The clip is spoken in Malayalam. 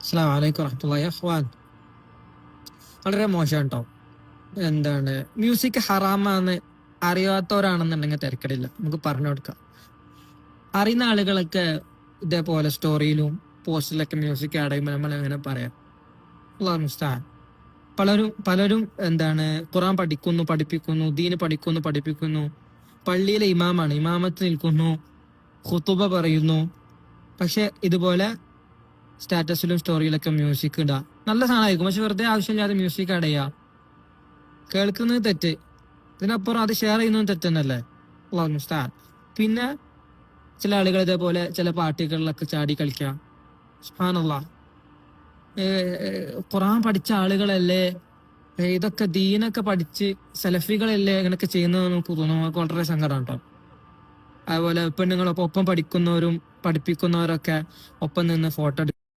അസ്സലാമു അലൈക്കും വറഹ്മത്തുള്ളാഹി അഖ്വാൻ. വളരെ മോശം കേട്ടോ. എന്താണ് മ്യൂസിക് ഹറാമാന്ന് അറിയാത്തവരാണെന്നുണ്ടെങ്കിൽ തിരക്കടില്ല, നമുക്ക് പറഞ്ഞു കൊടുക്കാം. അറിയുന്ന ആളുകളൊക്കെ ഇതേപോലെ സ്റ്റോറിയിലും പോസ്റ്റിലൊക്കെ മ്യൂസിക് ആഡ് ചെയ്യുമ്പോൾ നമ്മൾ എങ്ങനെ പറയാം? അല്ലാഹു മുസ്തആൻ. പലരും പലരും എന്താണ് ഖുർആൻ പഠിക്കുന്നു, പഠിപ്പിക്കുന്നു, ദീന് പഠിക്കുന്നു, പഠിപ്പിക്കുന്നു, പള്ളിയിലെ ഇമാമാണ്, ഇമാമത്ത് നിൽക്കുന്നു, ഖുതുബ പറയുന്നു. പക്ഷെ ഇതുപോലെ സ്റ്റാറ്റസിലും സ്റ്റോറിയിലൊക്കെ മ്യൂസിക് ഇടാ നല്ല സാധനമായിരിക്കും, പക്ഷെ വെറുതെ ആവശ്യമില്ലാതെ മ്യൂസിക് ആഡ് ചെയ്യാ. കേൾക്കുന്നത് തെറ്റ്, ഇതിനപ്പുറം അത് ഷെയർ ചെയ്യുന്നത് തെറ്റന്നല്ലേ? അല്ലാഹു മുസ്തആൻ. പിന്നെ ചില ആളുകൾ ഇതേപോലെ ചില പാർട്ടികളിലൊക്കെ ചാടി കളിക്കാം. സുബ്ഹാനല്ലാഹ്. ഖുർആൻ പഠിച്ച ആളുകളല്ലേ, ഇതൊക്കെ ദീനൊക്കെ പഠിച്ച് സലഫികളല്ലേ ഇങ്ങനൊക്കെ ചെയ്യുന്നത് നമുക്ക് തോന്നുന്നു. നമുക്ക് വളരെ സങ്കടം കേട്ടോ. അതുപോലെ പെണ്ണുങ്ങളൊപ്പം ഒപ്പം പഠിക്കുന്നവരും പഠിപ്പിക്കുന്നവരൊക്കെ ഒപ്പം നിന്ന് ഫോട്ടോ